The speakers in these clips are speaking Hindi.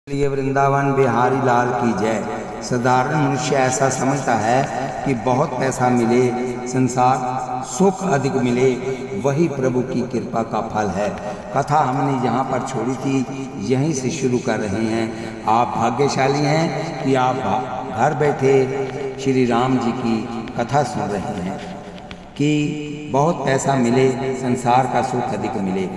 लिए वृंदावन बिहारी लाल की जय। साधारण मनुष्य ऐसा समझता है कि बहुत पैसा मिले, संसार सुख अधिक मिले, वही प्रभु की कृपा का फल है। कथा हमने यहाँ पर छोड़ी थी, यहीं से शुरू कर रहे हैं। आप भाग्यशाली हैं कि आप घर बैठे श्री राम जी की कथा सुन रहे हैं कि बहुत पैसा मिले, संसार का सुख अधिक मिले,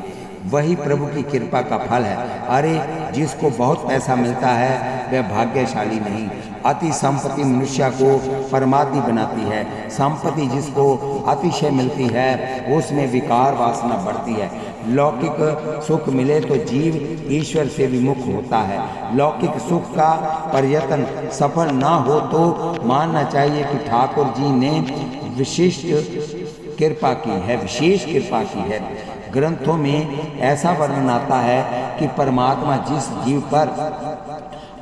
वही प्रभु की कृपा का फल है। अरे जिसको बहुत पैसा मिलता है वह भाग्यशाली नहीं। अति संपत्ति मनुष्य को परमात्मा बनाती है। संपत्ति जिसको अतिशय मिलती है उसमें विकार वासना बढ़ती है। लौकिक सुख मिले तो जीव ईश्वर से विमुख होता है। लौकिक सुख का प्रयत्न सफल ना हो तो मानना चाहिए कि ठाकुर जी ने विशिष्ट कृपा की है, विशेष कृपा की है। ग्रंथों में ऐसा वर्णन आता है कि परमात्मा जिस जीव पर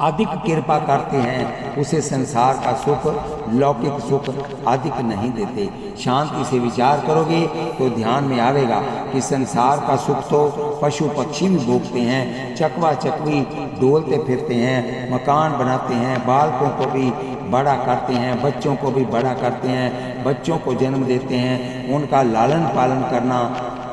अधिक कृपा करते हैं उसे संसार का सुख, लौकिक सुख अधिक नहीं देते। शांति से विचार करोगे तो ध्यान में आवेगा कि संसार का सुख तो पशु पक्षी भी भोगते हैं, चकवा चकवी डोलते फिरते हैं, मकान बनाते हैं, बालकों को भी बड़ा करते हैं, बच्चों को भी बड़ा करते हैं, बच्चों को जन्म देते हैं, उनका लालन पालन करना,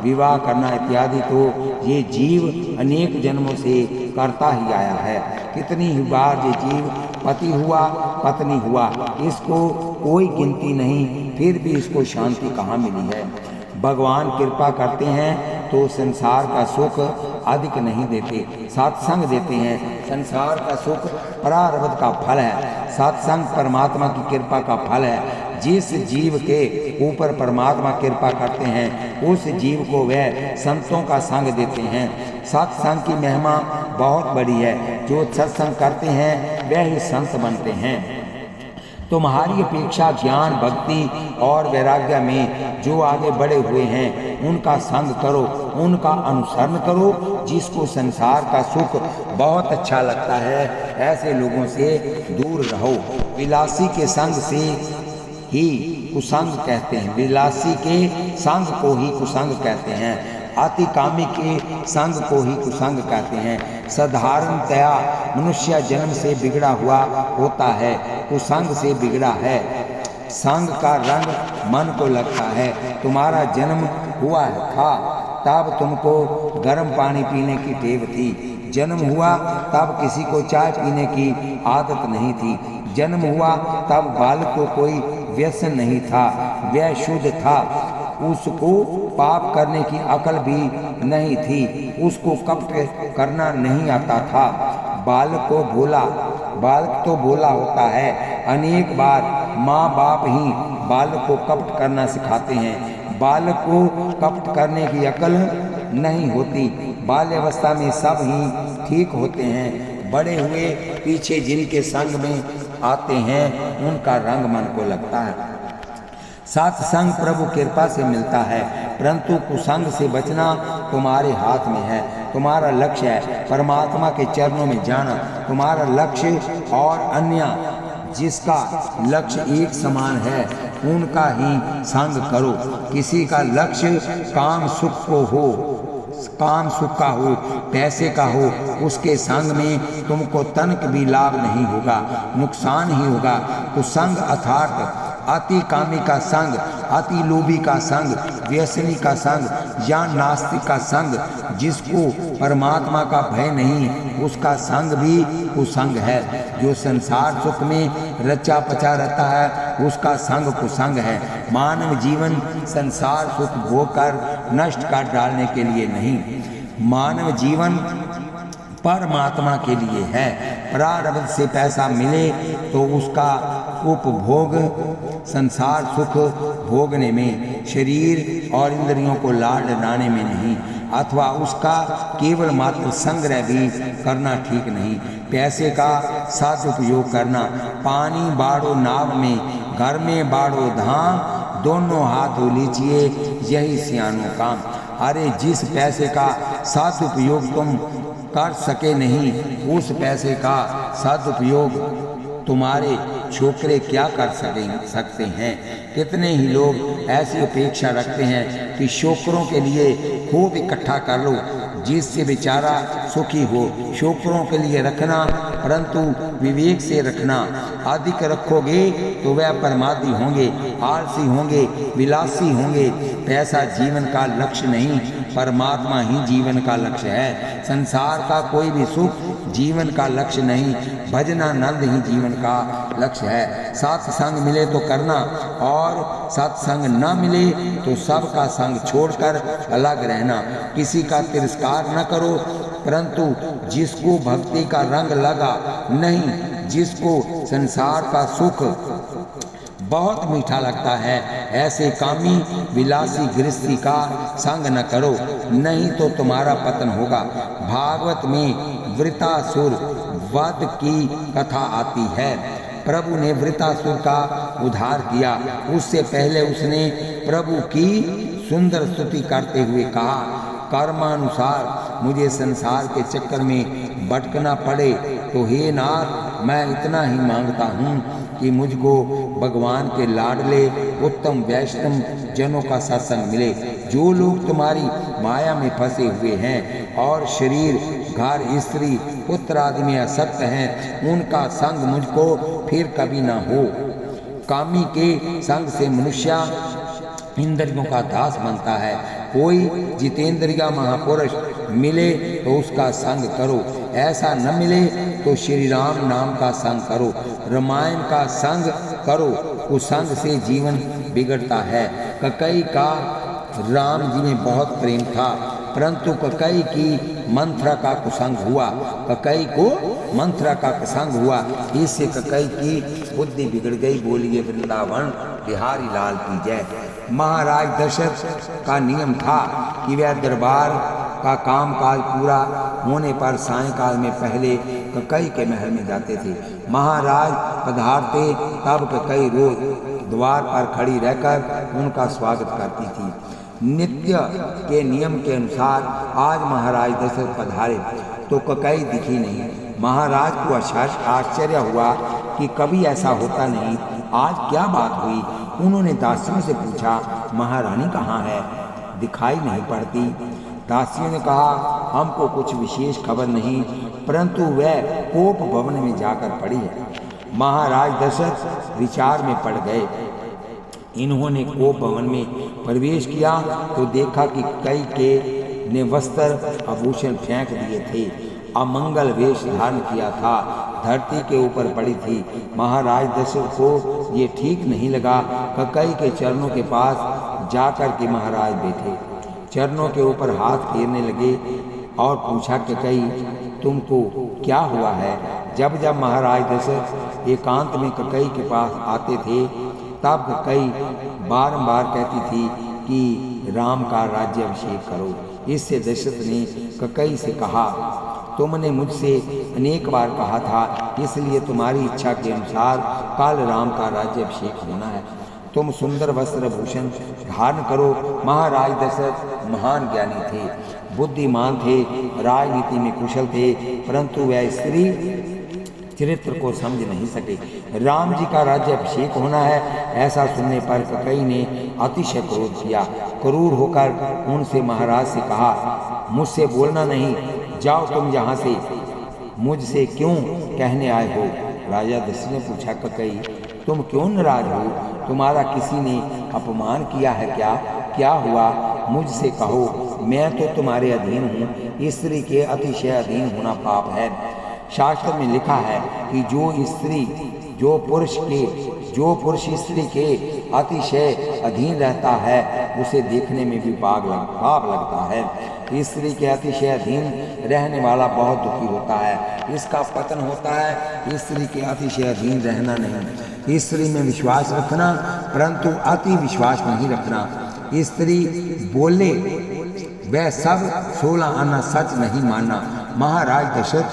विवाह करना इत्यादि तो ये जीव अनेक जन्मों से करता ही आया है। कितनी ही बार ये जीव पति हुआ, पत्नी हुआ, इसको कोई गिनती नहीं, फिर भी इसको शांति कहाँ मिली है। भगवान कृपा करते हैं तो संसार का सुख अधिक नहीं देते, सत्संग देते हैं। संसार का सुख प्रारब्ध का फल है, सत्संग परमात्मा की कृपा का फल है। जिस जीव के ऊपर परमात्मा कृपा करते हैं उस जीव को वह संतों का संग देते हैं। सत्संग की महिमा बहुत बड़ी है। जो सत्संग करते हैं वह ही संत बनते हैं। तुम्हारी अपेक्षा ज्ञान, भक्ति और वैराग्य में जो आगे बढ़े हुए हैं उनका संग करो, उनका अनुसरण करो। जिसको संसार का सुख बहुत अच्छा लगता है ऐसे लोगों से दूर रहो। विलासी के संग से ही कुसंग कहते हैं, विलासी के संग को ही कुसंग कहते हैं, अति कामी के संग को ही कुसंग कहते हैं। साधारणतया मनुष्य जन्म से बिगड़ा हुआ होता है, कुसंग से बिगड़ा है। संग का रंग मन को लगता है। तुम्हारा जन्म हुआ था तब तुमको गर्म पानी पीने की टेव थी। जन्म हुआ तब किसी को चाय पीने की आदत नहीं थी। जन्म हुआ तब बालक को कोई व्यसन नहीं था, वह शुद्ध था। उसको पाप करने की अकल भी नहीं थी, उसको कपट करना नहीं आता था। बालक तो भोला होता है। अनेक बार माँ बाप ही बालक को कपट करना सिखाते हैं। बालक को कपट करने की अकल नहीं होती। बाल्यावस्था में सब ही ठीक होते हैं। बड़े हुए पीछे जिनके संग में आते हैं उनका रंग मन को लगता है। सत्संग प्रभु कृपा से मिलता है, परंतु कुसंग से बचना तुम्हारे हाथ में है। तुम्हारा लक्ष्य है परमात्मा के चरणों में जाना। तुम्हारा लक्ष्य और अन्य जिसका लक्ष्य एक समान है उनका ही संग करो। किसी का लक्ष्य काम सुख को हो, काम सुख का हो, पैसे का हो, उसके संग में तुमको तनक भी लाभ नहीं होगा, नुकसान ही होगा। कुसंग अर्थात अति कामी का संग, अति लोभी का संग, व्यसनी का संग या नास्तिक का संग, जिसको परमात्मा का भय नहीं उसका संग भी कुसंग है। जो संसार सुख में रचा पचा रहता है उसका संग कुसंग है। मानव जीवन संसार सुख भोग कर नष्ट कर डालने के लिए नहीं, मानव जीवन परमात्मा के लिए है। प्रारब्ध से पैसा मिले तो उसका उपभोग संसार सुख भोगने में, शरीर और इंद्रियों को लाड लाने में नहीं, अथवा उसका केवल मात्र संग्रह भी करना ठीक नहीं। पैसे का सदुपयोग करना, पानी बाढ़ो नाव में, घर में बाढ़ो धाम, दोनों हाथ धो लीजिए यही सियानों काम। अरे जिस पैसे का सदुपयोग तुम कर सके नहीं उस पैसे का सदुपयोग तुम्हारे छोकरे क्या कर सकते हैं। कितने ही लोग ऐसी अपेक्षा रखते हैं कि छोकरों के लिए खूब इकट्ठा कर लो, जिससे बेचारा सुखी हो। शोकरों के लिए रखना, परंतु विवेक से रखना। अधिक रखोगे तो वह प्रमादी होंगे, आलसी होंगे, विलासी होंगे। पैसा जीवन का लक्ष्य नहीं, परमात्मा ही जीवन का लक्ष्य है। संसार का कोई भी सुख जीवन का लक्ष्य नहीं, भजनानंद ही जीवन का लक्ष्य है। सत्संग मिले तो करना, और सत्संग न मिले तो सबका संग छोड़कर अलग रहना। किसी का तिरस्कार न करो, परंतु जिसको भक्ति का रंग लगा नहीं, जिसको संसार का सुख बहुत मीठा लगता है, ऐसे कामी विलासी गृहस्थी का संग न करो, नहीं तो तुम्हारा पतन होगा। भागवत में वृतासुर वध की कथा आती है। प्रभु ने वृतासुर का उद्धार किया। उससे पहले उसने प्रभु की सुंदर स्तुति करते हुए कहा, कर्मानुसार मुझे संसार के चक्कर में भटकना पड़े तो हे नाथ, मैं इतना ही मांगता हूँ कि मुझको भगवान के लाडले उत्तम वैष्णव जनों का सत्संग मिले। जो लोग तुम्हारी माया में फंसे हुए हैं और शरीर, घर, स्त्री, पुत्र आदि में आसक्त हैं, उनका संग मुझको फिर कभी ना हो। कामी के संग से मनुष्य इंद्रियों का दास बनता है। कोई जितेंद्रिया महापुरुष मिले तो उसका संग करो, ऐसा न मिले तो श्री राम नाम का संग करो, रामायण का संग करो। कुसंग से जीवन बिगड़ता है। ककई का राम जी में बहुत प्रेम था, परंतु ककई की मंथरा का कुसंग हुआ। ककई को मंथरा का कुसंग हुआ, इससे ककई की बुद्धि बिगड़ गई। बोलिए वृंदावन बिहारी लाल की जय। महाराज दशरथ का नियम था कि वह दरबार का कामकाज पूरा होने पर सायंकाल में पहले ककई के महल में जाते थे। महाराज पधारते तब ककई रोज द्वार पर खड़ी रहकर उनका स्वागत करती थी। नित्य के नियम के अनुसार आज महाराज दशरथ पधारे तो ककई दिखी नहीं। महाराज को आश्चर्य हुआ कि कभी ऐसा होता नहीं, आज क्या बात हुई। उन्होंने दासियों से पूछा, महारानी कहाँ है, दिखाई नहीं पड़ती। दासियों ने कहा, हमको कुछ विशेष खबर नहीं, परंतु वह कोप भवन में जाकर पड़ी है। महाराज दशरथ विचार में पड़ गए। इन्होंने कोप भवन में प्रवेश किया तो देखा कि कई के ने वस्त्र आभूषण फेंक दिए थे, अमंगल वेश धारण किया था, धरती के ऊपर पड़ी थी। महाराज दशरथ को ये ठीक नहीं लगा। ककई के चरणों के पास जाकर के महाराज बैठे, चरणों के ऊपर हाथ फेरने लगे और पूछा, ककई तुमको क्या हुआ है। जब जब महाराज दशरथ एकांत में ककई के पास आते थे तब ककई बारंबार कहती थी कि राम का राज्याभिषेक करो। इससे दशरथ ने ककई से कहा, तुमने मुझसे अनेक बार कहा था, इसलिए तुम्हारी इच्छा के अनुसार कल राम का राज्याभिषेक होना है। तुम सुंदर वस्त्र भूषण धारण करो। महाराज दशरथ महान ज्ञानी थे, बुद्धिमान थे, राजनीति में कुशल थे, परंतु वह स्त्री चरित्र को समझ नहीं सके। राम जी का राज्याभिषेक होना है, ऐसा सुनने पर ककई ने अतिशय क्रोध किया। क्रूर होकर उनसे महाराज से कहा, मुझसे बोलना नहीं, जाओ तुम यहाँ से, मुझसे क्यों कहने आए हो। राजा दशरथ ने पूछा, ककई तुम क्यों नाराज हो, तुम्हारा किसी ने अपमान किया है क्या, क्या हुआ, मुझसे कहो, मैं तो तुम्हारे अधीन हूँ। स्त्री के अतिशय अधीन होना पाप है। शास्त्र में लिखा है कि जो पुरुष स्त्री के अतिशय अधीन रहता है उसे देखने में भी पाप लगता है। स्त्री के अतिशय अधीन रहने वाला बहुत दुखी होता है, इसका पतन होता है। स्त्री के अतिशय अधीन रहना नहीं, स्त्री में विश्वास रखना, परंतु अति विश्वास नहीं रखना। स्त्री बोले वह सब 16 आना सच नहीं मानना। महाराज दशरथ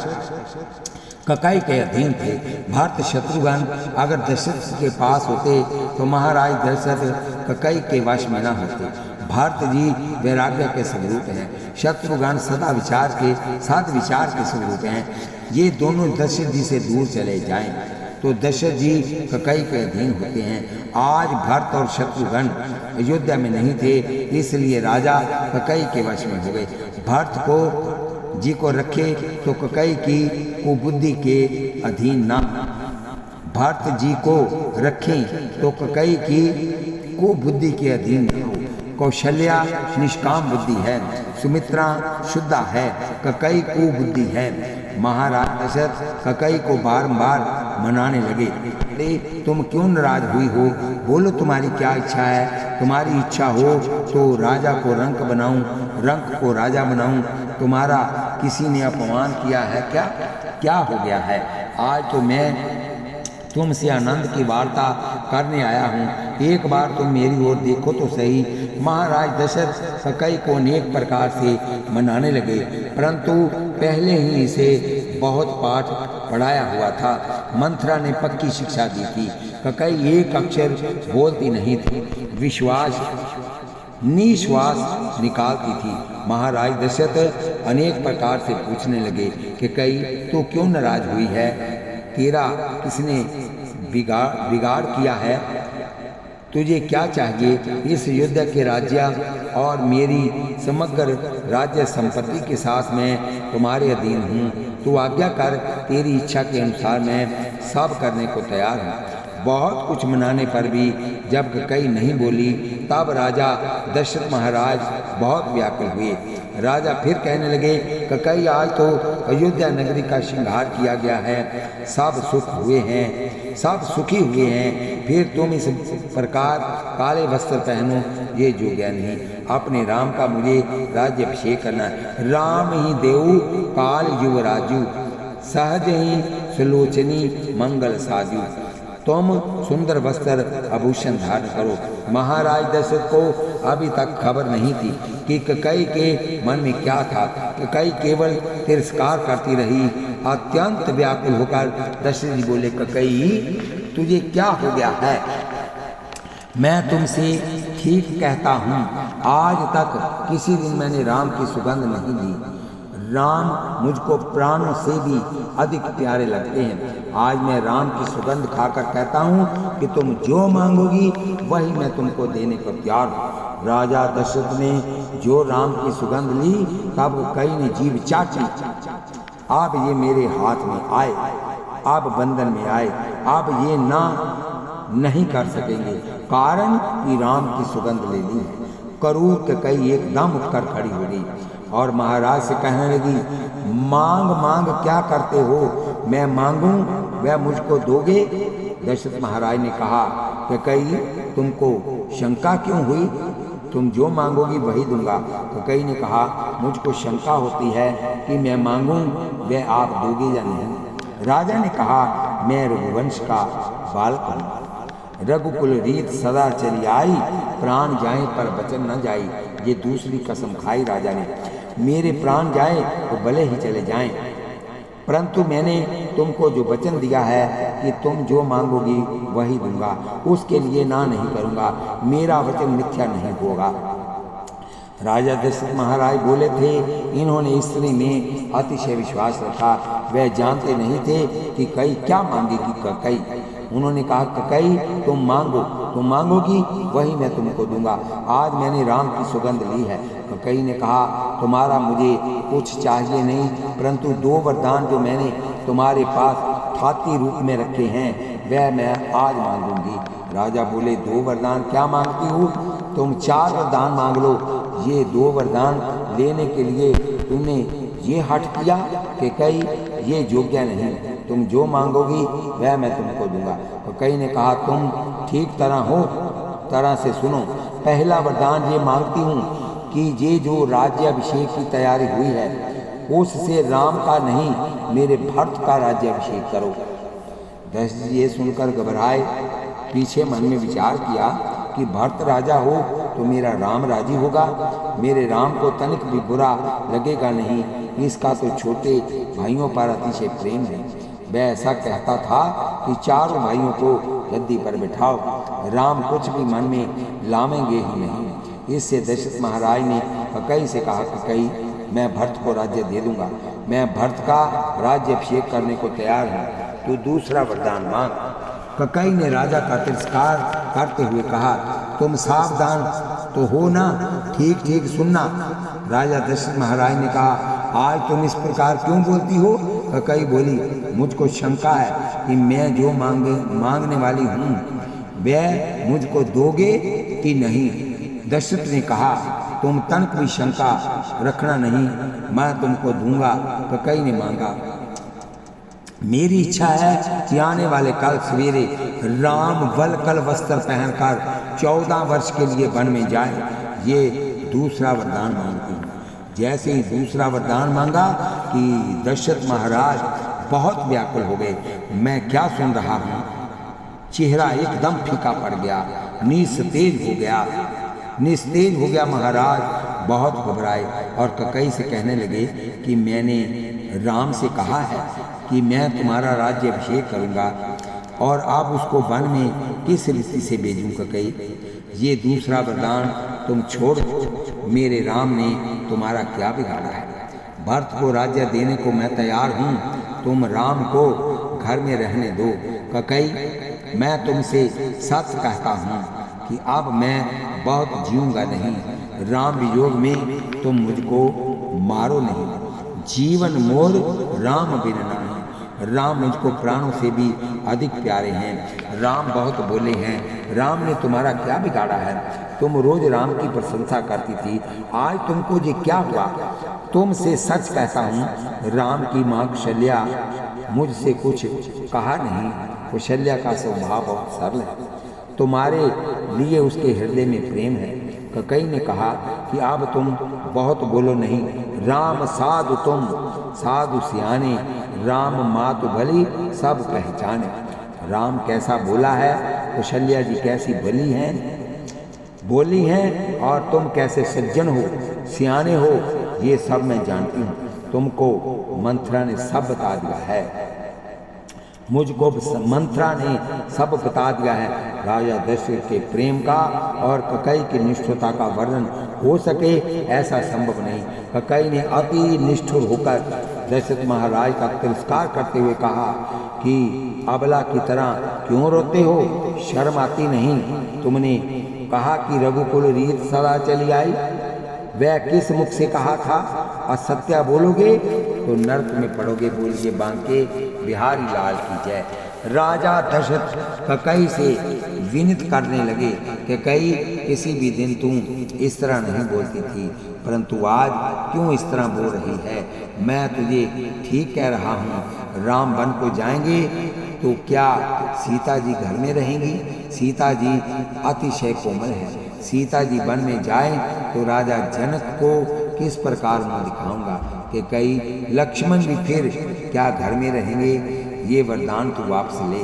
ककई के अधीन थे। भरत शत्रुघ्न अगर दशरथ के पास होते तो महाराज दशरथ ककई के वश में न होते। भरत जी वैराग्य के स्वरूप हैं, शत्रुघ्न सदा विचार के स्वरूप हैं। ये दोनों दशरथ जी से दूर चले जाएं। तो दशरथ जी ककई के अधीन होते हैं। आज भरत और शत्रुघ्न अयोध्या में नहीं थे, इसलिए राजा ककई के वश में हो गए। भरत को जी को रखे तो ककई की कुबुद्धि के अधीन ना, भरत जी को रखें तो ककई की कुबुद्धि के अधीन न हो। कौशल्या निष्काम बुद्धि है, सुमित्रा शुद्धा है, ककई कुबुद्धि है। महाराज दशरथ ककई को बारंबार मनाने लगे, अरे तुम क्यों नाराज हुई हो, बोलो तुम्हारी क्या इच्छा है। तुम्हारी इच्छा हो तो राजा को रंक बनाऊं, रंक को राजा बनाऊं। तुम्हारा किसी ने अपमान किया है क्या? क्या हो गया है? आज तो मैं तुमसे आनंद की वार्ता करने आया हूँ, एक बार तुम मेरी ओर देखो तो सही। महाराज दशरथ ककई को अनेक प्रकार से मनाने लगे, परंतु पहले ही इसे बहुत पाठ पढ़ाया हुआ था। मंथरा ने पक्की शिक्षा दी थी। ककई एक अक्षर बोलती नहीं थी, निश्वास निकालती थी। महाराज दशरथ अनेक प्रकार से पूछने लगे कि कई तो क्यों नाराज हुई है, तेरा किसने बिगाड़ किया है, तुझे क्या चाहिए। इस युद्ध के राज्य और मेरी समग्र राज्य संपत्ति के साथ मैं तुम्हारे अधीन हूँ, तू आज्ञा कर, तेरी इच्छा के अनुसार मैं सब करने को तैयार हूँ। बहुत कुछ मनाने पर भी जब ककई नहीं बोली, तब राजा दशरथ महाराज बहुत व्याकुल हुए। राजा फिर कहने लगे, ककई आज तो अयोध्या नगरी का श्रृंगार किया गया है, सब सुख हुए हैं, सब सुखी हुए हैं, फिर तुम इस प्रकार काले वस्त्र पहनो, ये योग्य नहीं। अपने राम का मुझे राज्य अभिषेक करना है। राम ही देव काल युवराजू, सहज ही सुलोचनी मंगल साजू। तुम सुंदर वस्त्र आभूषण धारण करो। महाराज दशरथ को अभी तक खबर नहीं थी कि ककई के मन में क्या था। ककई केवल तिरस्कार करती रही। अत्यंत व्याकुल होकर दशरथ जी बोले, ककई तुझे क्या हो गया है? मैं तुमसे ठीक कहता हूँ, आज तक किसी दिन मैंने राम की सुगंध नहीं ली। राम मुझको प्राणों से भी अधिक प्यारे लगते हैं। आज मैं राम की सुगंध खाकर कहता हूँ कि तुम जो मांगोगी वही मैं तुमको देने को तैयार हूँ। राजा दशरथ ने जो राम की सुगंध ली, तब कई ने जीभ चाटी। अब ये मेरे हाथ में आए, अब बंधन में आए, अब ये नहीं कर सकेंगे, कारण कि राम की सुगंध ले ली है। क्रूर ककई एकदम उठकर खड़ी हो गई और महाराज से कहने लगी, मांग क्या करते हो, मैं मांगूं वह मुझको दोगे? दशरथ महाराज ने कहा, ककई तुमको शंका क्यों हुई, तुम जो मांगोगी वही दूंगा। ककई ने कहा, मुझको शंका होती है कि मैं मांगूं वह आप दोगे या नहीं। राजा ने कहा, मैं रघुवंश का बालक हूँ, रघुकुल रीत सदा चली आई, प्राण जाए पर वचन न जाई। ये दूसरी कसम खाई राजा ने, मेरे प्राण जाए तो भले ही चले जाएं, परंतु मैंने तुमको जो वचन दिया है कि तुम जो मांगोगी वही दूंगा, उसके लिए ना नहीं करूंगा, मेरा वचन मिथ्या नहीं होगा। राजा दशरथ महाराज बोले थे, इन्होंने स्त्री में अतिशय विश्वास रखा, वह जानते नहीं थे कि कई क्या मांगेगी ककई। उन्होंने कहा, ककई तुम मांगोगी वही मैं तुमको दूंगा। आज मैंने राम की सुगंध ली है। ककई ने कहा, तुम्हारा मुझे कुछ चाहिए नहीं, परंतु 2 वरदान जो मैंने तुम्हारे पास ठाती रूप में रखे हैं वह मैं आज मांगूंगी। राजा बोले, 2 वरदान क्या मांगती हो? तुम 4 वरदान मांग लो। ये 2 वरदान लेने के लिए तुमने ये हठ किया कि कई ये योग्य नहीं, तुम जो मांगोगी वह मैं तुमको दूंगा। ककई ने कहा, तुम ठीक तरह से सुनो। पहला वरदान ये मांगती हूँ कि ये जो राज्य अभिषेक की तैयारी हुई है उससे राम का नहीं, मेरे भरत का राज्य अभिषेक करो। दशरथ जी ये सुनकर घबराए, पीछे मन में विचार किया कि भरत राजा हो तो मेरा राम राजी होगा, मेरे राम को तनिक भी बुरा लगेगा नहीं, इसका तो छोटे भाइयों पर अतिशय प्रेम है। वह ऐसा कहता था कि 4 भाइयों को गद्दी पर बिठाओ, राम कुछ भी मन में लावेंगे ही नहीं। इससे दशरथ महाराज ने ककई से कहा, ककई मैं भरत को राज्य दे दूंगा, मैं भरत का राज्य अभिषेक करने को तैयार हूँ। तू दूसरा वरदान मांग। ककई ने राजा का तिरस्कार करते हुए कहा, तुम सावधान तो हो ना? ठीक ठीक सुनना। राजा दशरथ महाराज ने कहा, आज तुम इस प्रकार क्यों बोलती हो? ककई बोली, मुझको शंका है कि मैं जो मांगने वाली हूँ वह मुझको दोगे कि नहीं। दशरथ ने कहा, तुम तनिक भी शंका रखना नहीं, मैं तुमको दूंगा। ककई ने मांगा, मेरी इच्छा है कि आने वाले कल सवेरे राम वलकल वस्त्र पहनकर 14 वर्ष के लिए वन में जाए। ये दूसरा वरदान मांगती हूँ। जैसे ही दूसरा वरदान मांगा कि दशरथ महाराज बहुत व्याकुल हो गए। मैं क्या सुन रहा हूँ? चेहरा एकदम फीका पड़ गया, निस्तेज हो गया। महाराज बहुत घबराए और ककई से कहने लगे कि मैंने राम से कहा है कि मैं तुम्हारा राज्य अभिषेक करूँगा और आप उसको वन में किस रीति से भेजूँ? ककई, ये दूसरा वरदान तुम छोड़ दो। मेरे राम ने तुम्हारा क्या बिगाड़ा है? भरत को राज्य देने को मैं तैयार हूँ, तुम राम को घर में रहने दो। ककई, मैं तुमसे सच कहता हूँ कि अब मैं बहुत जीऊँगा नहीं। राम वियोग में तुम मुझको मारो नहीं। जीवन मोर राम बिन नाही। राम मुझको प्राणों से भी अधिक प्यारे हैं। राम बहुत बोले हैं। राम ने तुम्हारा क्या बिगाड़ा है? तुम रोज राम की प्रशंसा करती थी, आज तुमको ये क्या हुआ? तुमसे सच कहता हूँ, राम की माँ कौशल्या मुझसे कुछ कहा नहीं। कौशल्या का स्वभाव बहुत सरल है, तुम्हारे लिए उसके हृदय में प्रेम है। ककई ने कहा कि अब तुम बहुत बोलो नहीं। राम साधु तुम साधु सियाने, राम मातु भली सब पहचाने। राम कैसा बोला है, कौशल्या जी कैसी बोली हैं और तुम कैसे सज्जन हो, सियाने हो, ये सब मैं जानती हूँ। तुमको मंथरा ने सब बता दिया है, मुझको मंथरा ने सब बता दिया है। राजा दशरथ के प्रेम का और ककई की निष्ठुरता का वर्णन हो सके ऐसा संभव नहीं। ककई ने अति निष्ठुर होकर दशरथ महाराज का तिरस्कार करते हुए कहा कि अबला की तरह क्यों रोते हो? शर्म आती नहीं? तुमने कहा कि रघुकुल रीत सदा चली आई, वह किस मुख से कहा था? असत्य बोलोगे तो नरक में पड़ोगे। बोलिए बांके बिहारी लाल की जय। राजा दशरथ ककई से विनती करने लगे कि ककई, किसी भी दिन तुम इस तरह नहीं बोलती थी, परंतु आज क्यों इस तरह बोल रही है? मैं तुझे ठीक कह रहा हूँ। राम वन को जाएंगे तो क्या सीता जी घर में रहेंगी? सीता जी अतिशय कोमल है। सीता जी वन में जाएं तो राजा जनक को किस प्रकार मुँह दिखाऊंगा? कि कई लक्ष्मण भी फिर क्या घर में रहेंगे? ये वरदान तू वापस ले।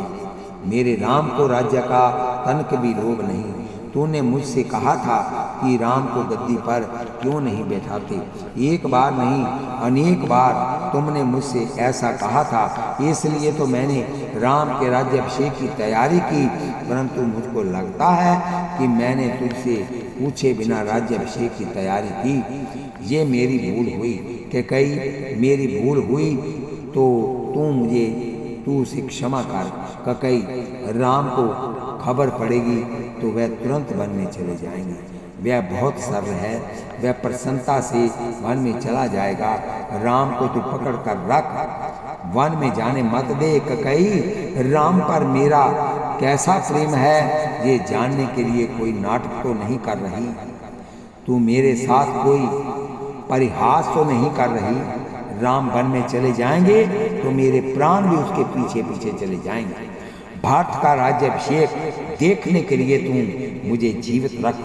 मेरे राम को राज्य का तनक भी लोभ नहीं। तूने मुझसे कहा था कि राम को गद्दी पर क्यों नहीं बैठाते। एक बार नहीं अनेक बार तुमने मुझसे ऐसा कहा था, इसलिए तो मैंने राम के राज्याभिषेक की तैयारी की, परंतु मुझको लगता है कि मैंने तुझसे पूछे बिना राज्याभिषेक की तैयारी की। ये मेरी भूल हुई। कि कई मेरी भूल हुई तो तू उसे क्षमा कर। ककई, राम को खबर पड़ेगी तो वह तुरंत वन में चले जाएंगे। वह बहुत सरल है, वह प्रसन्नता से वन में चला जाएगा। राम को तू पकड़ कर रख, वन में जाने मत दे। ककई, राम पर मेरा कैसा प्रेम है ये जानने के लिए कोई नाटक तो नहीं कर रही? तू मेरे साथ कोई परिहास तो नहीं कर रही? राम वन में चले जाएंगे तो मेरे प्राण भी उसके पीछे पीछे चले जाएंगे। भारत का राज्याभिषेक देखने के लिए तुम मुझे जीवित रख।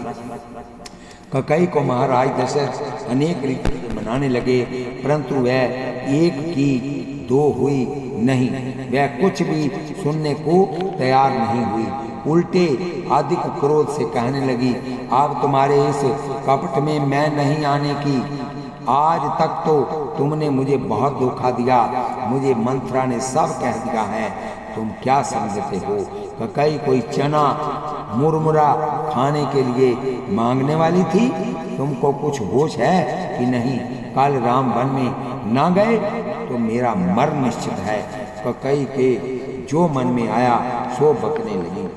ककई को महाराज दशरथ अनेक रीति से मनाने लगे, परंतु वह एक की दो हुई नहीं। वह कुछ भी सुनने को तैयार नहीं हुई, उल्टे अधिक क्रोध से कहने लगी, अब तुम्हारे इस कपट में मैं नहीं आने की। आज तक तो तुमने मुझे बहुत धोखा दिया, मुझे मंथरा ने सब कह दिया है। तुम क्या समझते हो? ककई कोई चना मुरमुरा खाने के लिए मांगने वाली थी? तुमको कुछ होश है कि नहीं? कल राम वन में ना गए तो मेरा मर निश्चित है। ककई के जो मन में आया सो बकने लगी।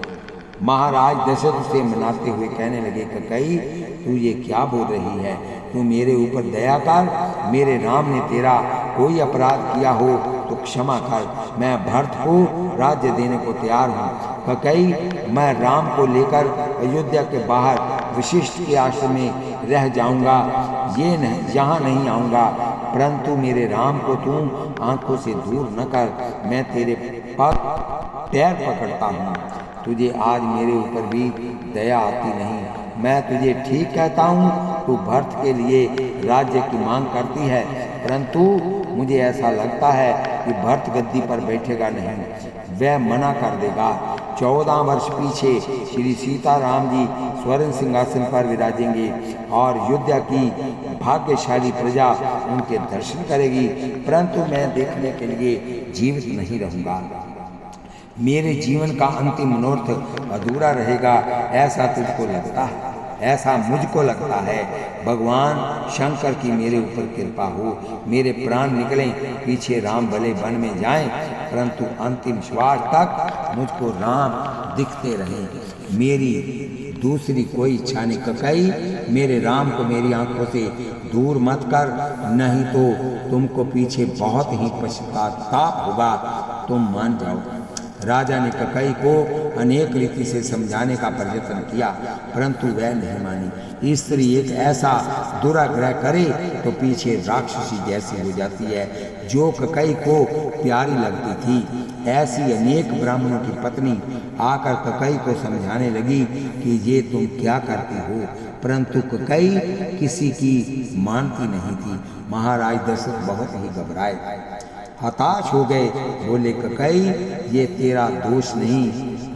महाराज दशरथ से मनाते हुए कहने लगे, ककई तू ये क्या बोल रही है? तू मेरे ऊपर दया कर, मेरे राम ने तेरा कोई अपराध किया हो तो क्षमा कर, मैं भरत को राज्य देने को तैयार हूँ। ककई मैं राम को लेकर अयोध्या के बाहर वशिष्ठ के आश्रम में रह जाऊंगा, ये नहीं यहाँ नहीं आऊँगा, परंतु मेरे राम को तू आंखों से दूर न कर, मैं तेरे पैर पकड़ता हूँ। तुझे आज मेरे ऊपर भी दया आती नहीं। मैं तुझे ठीक कहता हूँ, तू भरत के लिए राज्य की मांग करती है, परंतु मुझे ऐसा लगता है कि भरत गद्दी पर बैठेगा नहीं, वह मना कर देगा। 14 वर्ष पीछे श्री सीताराम जी स्वर्ण सिंहासन पर विराजेंगे और अयोध्या की भाग्यशाली प्रजा उनके दर्शन करेगी, परंतु मैं देखने के लिए जीवित नहीं रहूँगा। मेरे जीवन का अंतिम मनोरथ अधूरा रहेगा, ऐसा तुझको लगता है? ऐसा मुझको लगता है। भगवान शंकर की मेरे ऊपर कृपा हो, मेरे प्राण निकलें, पीछे राम भले वन में जाएं, परंतु अंतिम श्वास तक मुझको राम दिखते रहें। मेरी दूसरी कोई इच्छा नहीं। ककई मेरे राम को मेरी आंखों से दूर मत कर, नहीं तो तुमको पीछे बहुत ही पश्चाताप होगा, तुम मान जाओ। राजा ने ककई को अनेक रीति से समझाने का प्रयत्न किया, परंतु वह नहीं मानी। स्त्री एक ऐसा दुराग्रह करे तो पीछे राक्षसी जैसी हो जाती है। जो ककई को प्यारी लगती थी, ऐसी अनेक ब्राह्मणों की पत्नी आकर ककई को समझाने लगी कि ये तुम क्या करती हो, परंतु ककई किसी की मानती नहीं थी। महाराज दशरथ बहुत ही घबराए, हताश हो गए, बोले, ककई ये तेरा दोष नहीं,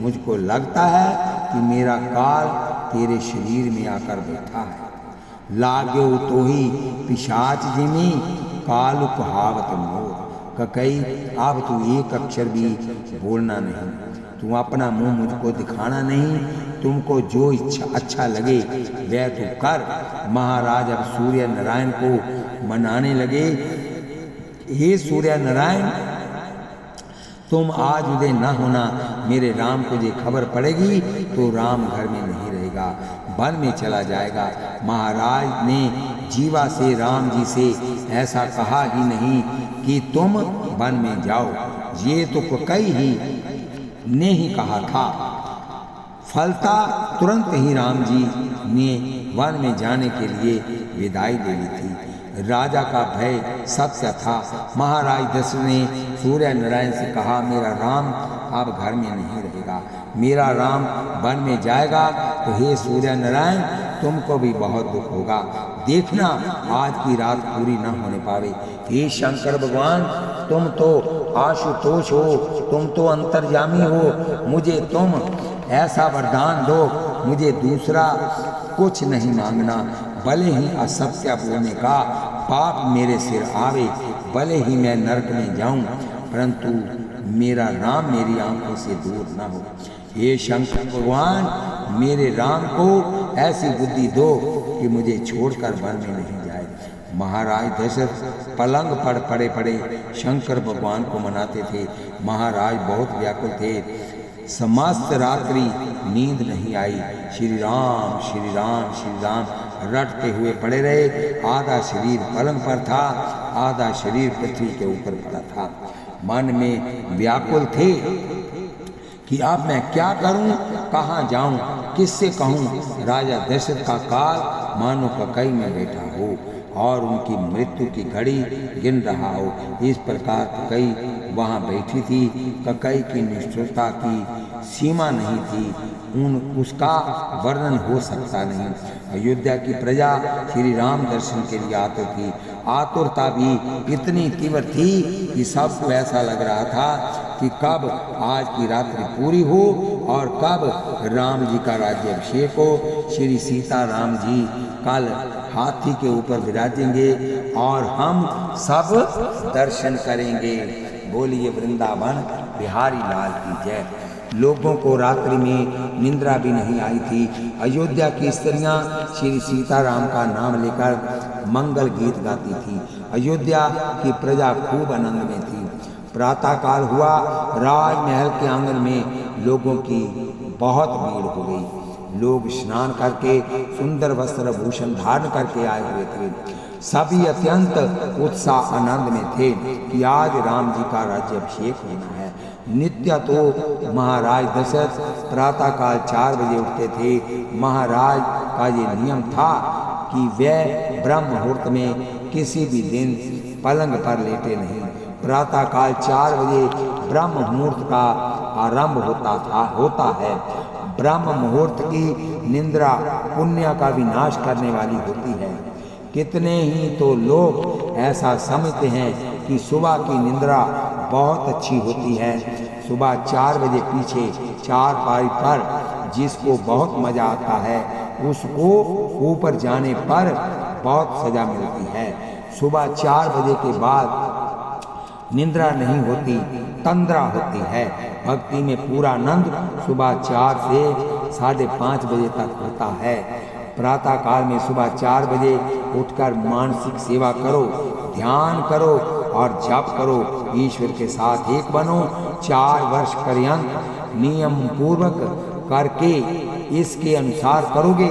मुझको लगता है कि मेरा काल तेरे शरीर में आकर बैठा है। लाग्यो तो ही पिशाच जिमी काल कहावत मोर। ककई अब तू एक अक्षर भी बोलना नहीं, तू अपना मुंह मुझको दिखाना नहीं, तुमको जो इच्छा अच्छा लगे वह तू कर। महाराज अब सूर्य नारायण को मनाने लगे, हे सूर्य नारायण, तुम आज उदय न होना, मेरे राम को ये खबर पड़ेगी तो राम घर में नहीं रहेगा, वन में चला जाएगा। महाराज ने जीवा से राम जी से ऐसा कहा ही नहीं कि तुम वन में जाओ, ये तो ककई ही ने ही कहा था। फलता तुरंत ही राम जी ने वन में जाने के लिए विदाई ले ली थी। राजा का भय सत्य था। महाराज दशरथ ने सूर्य नारायण से कहा, मेरा राम अब घर में नहीं रहेगा, मेरा राम वन में जाएगा तो हे सूर्य नारायण, तुमको भी बहुत दुख होगा, देखना आज की रात पूरी न होने पावे। हे शंकर भगवान, तुम तो आशुतोष हो, तुम तो अंतर्यामी हो, मुझे तुम ऐसा वरदान दो, मुझे दूसरा कुछ नहीं मांगना, भले ही असत्य बोलने का पाप मेरे सिर आवे, भले ही मैं नरक में जाऊं, परंतु मेरा राम मेरी आंखों से दूर न हो। हे शंकर भगवान, मेरे राम को ऐसी बुद्धि दो कि मुझे छोड़कर वन में नहीं जाए। महाराज दशरथ पलंग पर पड़े पड़े शंकर भगवान को मनाते थे। महाराज बहुत व्याकुल थे, समस्त रात्रि नींद नहीं आई। श्री राम श्री राम श्री राम रटते हुए पड़े रहे। आधा शरीर पलंग पर था, आधा शरीर पृथ्वी के ऊपर पड़ा था। मन में व्याकुल थे कि अब मैं क्या करूं, कहाँ जाऊं, किससे कहूं। राजा दशरथ का काल मानो ककई में बैठा हो और उनकी मृत्यु की घड़ी गिन रहा हो। इस प्रकार ककई वहाँ बैठी थी। ककई की निष्ठुरता की सीमा नहीं थी, उसका वर्णन हो सकता नहीं। अयोध्या की प्रजा श्री राम दर्शन के लिए आतुर थी। आतुरता भी इतनी तीव्र थी कि सबको ऐसा लग रहा था कि कब आज की रात्रि पूरी हो और कब राम जी का राज्याभिषेक हो। श्री सीताराम जी कल हाथी के ऊपर विराजेंगे और हम सब दर्शन करेंगे। बोलिए वृंदावन बिहारी लाल की जय। लोगों को रात्रि में निंद्रा भी नहीं आई थी। अयोध्या की स्त्रियां श्री सीताराम का नाम लेकर मंगल गीत गाती थी। अयोध्या की प्रजा खूब आनंद में थी। प्रातःकाल हुआ, राजमहल के आंगन में लोगों की बहुत भीड़ हो गई। लोग स्नान करके सुंदर वस्त्र भूषण धारण करके आए हुए थे। सभी अत्यंत उत्साह आनंद में थे कि आज राम जी का राज्याभिषेक होना है। नित्य तो महाराज दशरथ प्रातःकाल 4 बजे उठते थे। महाराज का ये नियम था कि वह ब्रह्म मुहूर्त में किसी भी दिन पलंग पर लेटे नहीं। प्रातःकाल 4 बजे ब्रह्म मुहूर्त का आरंभ होता है। ब्रह्म मुहूर्त की निद्रा पुण्य का विनाश करने वाली होती है। कितने ही तो लोग ऐसा समझते हैं कि सुबह की निद्रा बहुत अच्छी होती है। सुबह 4 बजे पीछे चारपाई पर जिसको बहुत मजा आता है, उसको ऊपर जाने पर बहुत सजा मिलती है। सुबह 4 बजे के बाद निद्रा नहीं होती, तंद्रा होती है। भक्ति में पूरा आनंद सुबह 4 से 5:30 बजे तक होता है। प्रातःकाल में सुबह 4 बजे उठकर मानसिक सेवा करो, ध्यान करो और जप करो। ईश्वर के साथ एक बनो। 4 वर्ष पर्यंत नियम पूर्वक करके इसके अनुसार करोगे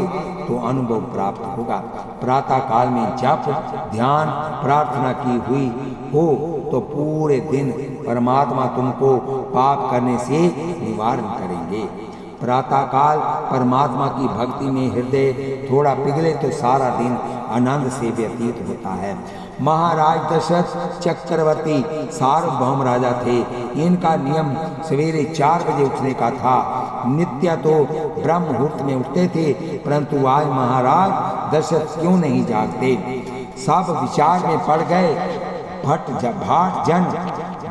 तो अनुभव प्राप्त होगा। प्रातःकाल में जप, ध्यान, प्रार्थना की हुई हो तो पूरे दिन परमात्मा तुमको पाप करने से निवारण करेंगे। प्रातःकाल परमात्मा की भक्ति में हृदय थोड़ा पिघले तो सारा दिन आनंद से व्यतीत होता है। महाराज दशरथ चक्रवर्ती सार्वभौम राजा थे। इनका नियम सवेरे 4 बजे उठने का था। नित्य तो ब्रह्म मुहूर्त में उठते थे, परंतु आज महाराज दशरथ क्यों नहीं जागते? सब विचार में पड़ गए। भाट जन,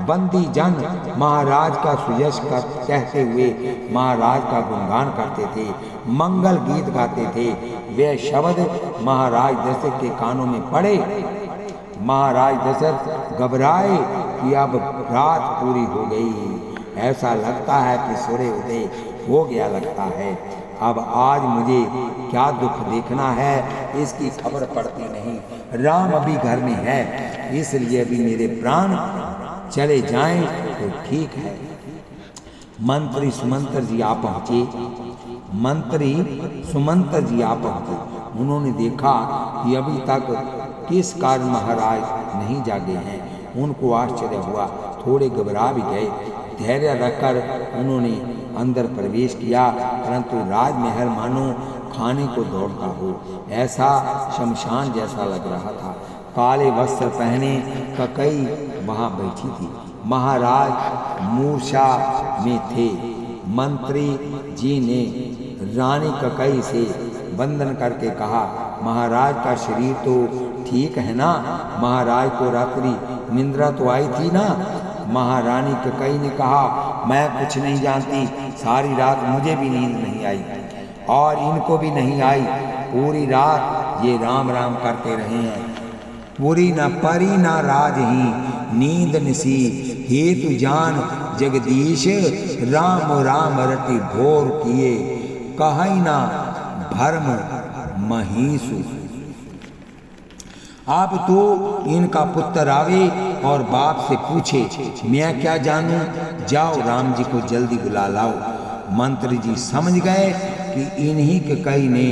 बंदी जन महाराज का सुयश कहते हुए महाराज का गुणगान करते थे, मंगल गीत गाते थे। वे शब्द महाराज दशरथ के कानों में पड़े। महाराज दशरथ घबराए कि अब रात पूरी हो गई। ऐसा लगता है कि सूर्य उदय हो गया लगता है। अब आज मुझे क्या दुख देखना है, इसकी खबर पड़ती नहीं। राम अभी घर में है, इसलिए अभी मेरे प्राण चले जाएं तो ठीक है। मंत्री सुमंत्र जी आ पहुँचे। उन्होंने देखा कि अभी तक किस कारण महाराज नहीं जागे हैं। उनको आश्चर्य हुआ, थोड़े घबरा भी गए। धैर्य रखकर उन्होंने अंदर प्रवेश किया, परंतु राजमहल मानो खाने को दौड़ता हो, ऐसा शमशान जैसा लग रहा था। काले वस्त्र पहने ककई वहाँ बैठी थी। महाराज मूर्छा में थे। मंत्री जी ने रानी ककई से वंदन करके कहा, महाराज का शरीर तो ठीक है ना? महाराज को रात्रि निंद्रा तो आई थी ना? महारानी ककई ने कहा, मैं कुछ नहीं जानती, सारी रात मुझे भी नींद नहीं आई और इनको भी नहीं आई। पूरी रात ये राम राम करते रहे हैं। पूरी न परी न राजही, नींद निसी हेतु जान जगदीश, राम राम रटि भोर किए, कहीं ना भरम महीसु। अब तो इनका पुत्र आवे और बाप से पूछे, मैं क्या जानूं? जाओ राम जी को जल्दी बुला लाओ। मंत्री जी समझ गए कि इन्हीं के कई ने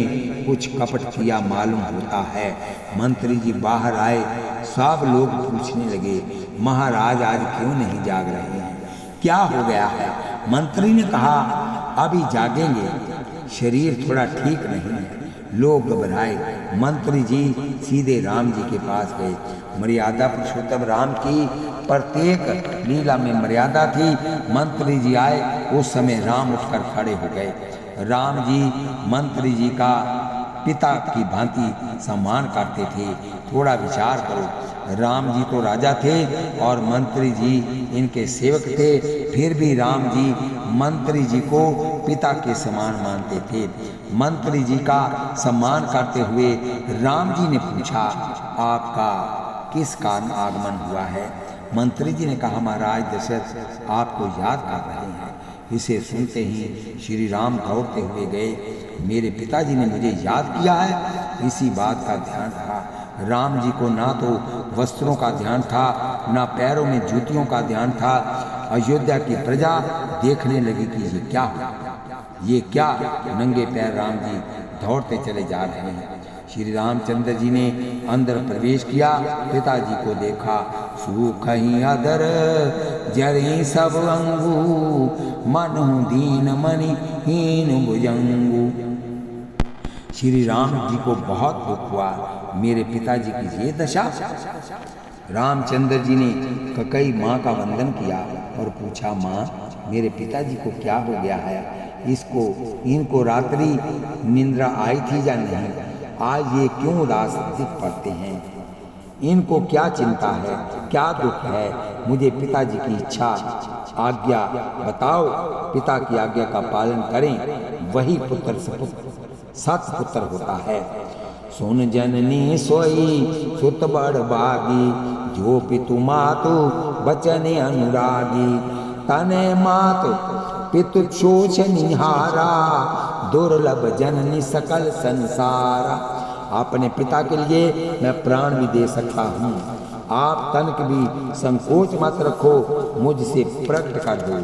कुछ कपट किया मालूम होता है। मंत्री जी बाहर आए। सब लोग पूछने लगे, महाराज आज क्यों नहीं जाग रहे हैं? क्या हो गया है? मंत्री ने कहा, अभी जागेंगे, शरीर थोड़ा ठीक नहीं है। लोग घबराए। मंत्री जी सीधे राम जी के पास गए। मर्यादा पुरुषोत्तम राम की प्रत्येक लीला में मर्यादा थी। मंत्री जी आए, उस समय राम उठकर खड़े हो गए। राम जी मंत्री जी का पिता की भांति सम्मान करते थे। थोड़ा विचार करो, राम जी तो राजा थे और मंत्री जी इनके सेवक थे, फिर भी राम जी मंत्री जी को पिता के समान मानते थे। मंत्री जी का सम्मान करते हुए राम जी ने पूछा, आपका किस कारण आगमन हुआ है? मंत्री जी ने कहा, महाराज दशरथ आपको याद कर रहे हैं। इसे सुनते ही श्री राम दौड़ते हुए गए। मेरे पिताजी ने मुझे याद किया है, इसी बात का ध्यान था। राम जी को ना तो वस्त्रों का ध्यान था न पैरों में जूतियों का ध्यान था। अयोध्या की प्रजा देखने लगी कि ये क्या हुआ, ये क्या। नंगे पैर राम जी दौड़ते चले जा रहे हैं। श्री रामचंद्र जी ने अंदर प्रवेश किया, पिताजी को देखा। सूख ही अदर जरे सब अंगू, मन दीन मनि हीन भुजंगू। श्री राम जी को बहुत दुख हुआ, मेरे पिताजी की ये दशा। रामचंद्र जी ने ककई माँ का वंदन किया और पूछा, माँ मेरे पिताजी को क्या हो गया है, इनको रात्रि निंद्रा आई थी या नहीं, आज ये क्यों उदास दिख पड़ते हैं, इनको क्या चिंता है, क्या दुख है, मुझे पिताजी की इच्छा आज्ञा बताओ, पिता की आज्ञा का पालन करें, वही पुत्र सत्पुत्र होता है। सुन जननी सोई सुत बड़ बागी, जो पितु मातु बचने अनुरागी, तने मातु पितु शोच निहारा, दुर्लभ जननी सकल संसारा। अपने पिता के लिए मैं प्राण भी दे सकता हूँ, आप तनिक भी संकोच मत रखो, मुझसे प्रकट कर दो।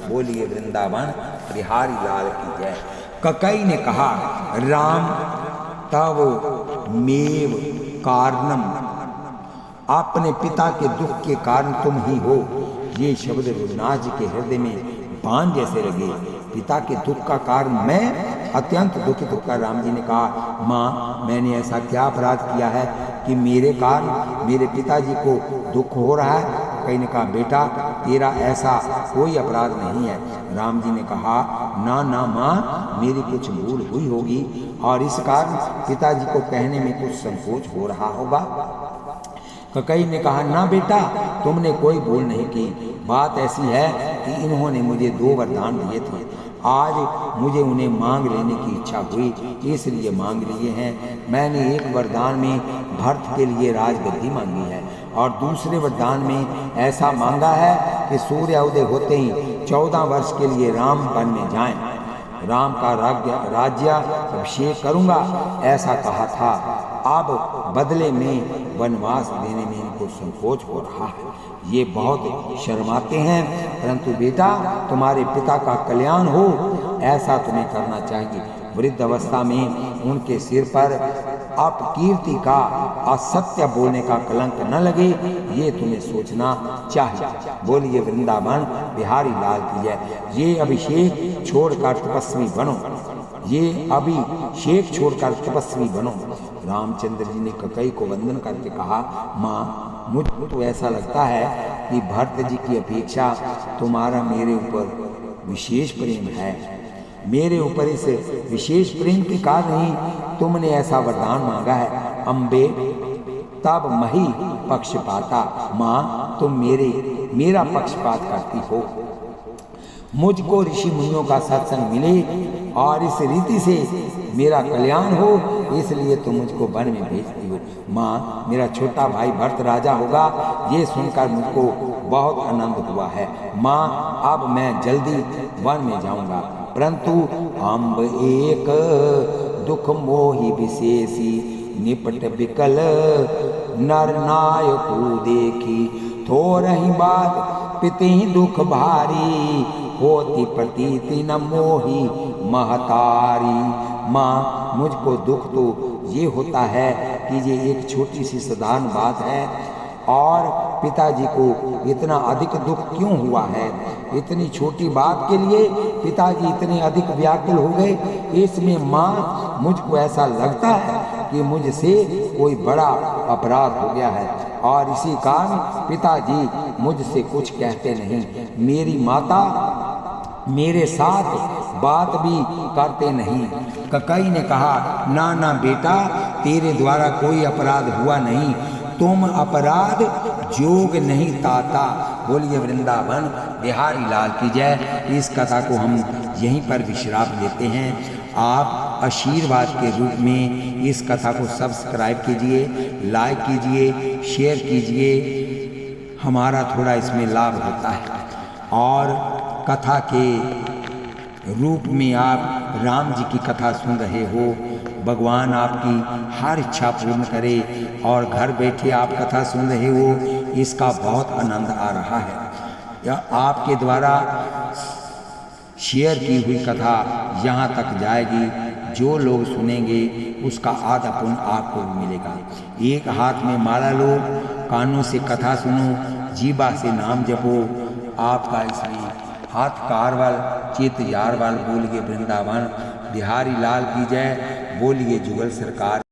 बोलिए वृंदावन बिहारी लाल की जय। ककई ने कहा, राम तव मेव कारणम, अपने पिता के दुख के कारण तुम ही हो। ये शब्द रघुनाथ जी के हृदय में बाण जैसे लगे। पिता के दुख का कारण मैं, अत्यंत दुखित होकर राम जी ने कहा, माँ मैंने ऐसा क्या अपराध किया है कि मेरे कारण मेरे पिताजी को दुख हो रहा है। कहीं ने कहा, बेटा तेरा ऐसा कोई अपराध नहीं है। राम जी ने कहा, ना ना माँ, मेरी कुछ भूल हुई होगी और इस कारण पिताजी को कहने में कुछ संकोच हो रहा होगा। ककई ने कहा, ना बेटा तुमने कोई भूल नहीं की, बात ऐसी है कि इन्होंने मुझे 2 वरदान दिए थे, आज मुझे उन्हें मांग लेने की इच्छा हुई, इसलिए मांग लिए हैं। मैंने एक वरदान में भरत के लिए राजगद्दी मांगी है और दूसरे वरदान में ऐसा मांगा है कि सूर्योदय होते ही 14 वर्ष के लिए राम वन में जाएं, राम का राज्य अभिषेक करूंगा, ऐसा कहा था। अब बदले में वनवास देने में इनको संकोच हो रहा है, ये बहुत शर्माते हैं, परंतु बेटा तुम्हारे पिता का कल्याण हो ऐसा तुम्हें करना चाहिए। वृद्ध अवस्था में उनके सिर पर अपकीर्ति का, असत्य बोलने का कलंक न लगे, ये तुम्हें सोचना चाहिए। बोलिए वृंदावन बिहारी लाल की जय। ये अभिषेक छोड़कर तपस्वी बनो, ये अभिषेक छोड़कर तपस्वी बनो। रामचंद्र जी ने ककई को वंदन करके कहा, माँ मुझको तो ऐसा लगता है कि भरत जी की अपेक्षा तुम्हारा मेरे ऊपर विशेष प्रेम है, मेरे ऊपर इस विशेष प्रेम के कारण ही तुमने ऐसा वरदान मांगा है। अम्बे तब मही पक्षपाता, माँ तुम मेरा पक्षपात करती हो, मुझको ऋषि मुनियों का सत्संग मिले और इस रीति से मेरा कल्याण हो, इसलिए तुम मुझको वन में भेजती हो। माँ मेरा छोटा भाई भरत राजा होगा, ये सुनकर मुझको बहुत आनंद हुआ है। माँ अब मैं जल्दी वन में जाऊंगा, परंतु अम्ब एक दुख मोहि विशेषी, निपट विकल नर नायक देखी, थोरही बात पिति दुख भारी, होती प्रतीति न मोही महतारी। माँ मुझको दुख तो ये होता है कि ये एक छोटी सी साधारण बात है और पिताजी को इतना अधिक दुख क्यों हुआ है, इतनी छोटी बात के लिए पिताजी इतने अधिक व्याकुल हो गए। इसमें माँ मुझको ऐसा लगता है कि मुझसे कोई बड़ा अपराध हो गया है और इसी कारण पिताजी मुझसे कुछ कहते नहीं, मेरी माता मेरे साथ बात भी करते नहीं। ककई ने कहा, ना ना बेटा तेरे द्वारा कोई अपराध हुआ नहीं, तुम अपराध जोग नहीं ताता। बोलिए वृंदावन बिहारी लाल की जय। इस कथा को हम यहीं पर विश्राम लेते हैं। आप आशीर्वाद के रूप में इस कथा को सब्सक्राइब कीजिए, लाइक कीजिए, शेयर कीजिए, हमारा थोड़ा इसमें लाभ होता है। और कथा के रूप में आप राम जी की कथा सुन रहे हो, भगवान आपकी हर इच्छा पूर्ण करे और घर बैठे आप कथा सुन रहे हो, इसका बहुत आनंद आ रहा है। यह आपके द्वारा शेयर की हुई कथा यहाँ तक जाएगी, जो लोग सुनेंगे उसका आधा पुण्य आपको भी मिलेगा। एक हाथ में माला लो, कानों से कथा सुनो, जीवा से नाम जपो। आपका इसलिए हाथ कारवाल चित यारवाल बोलिए वृंदावन, बिहारी लाल की जय, बोलिए जुगल सरकार।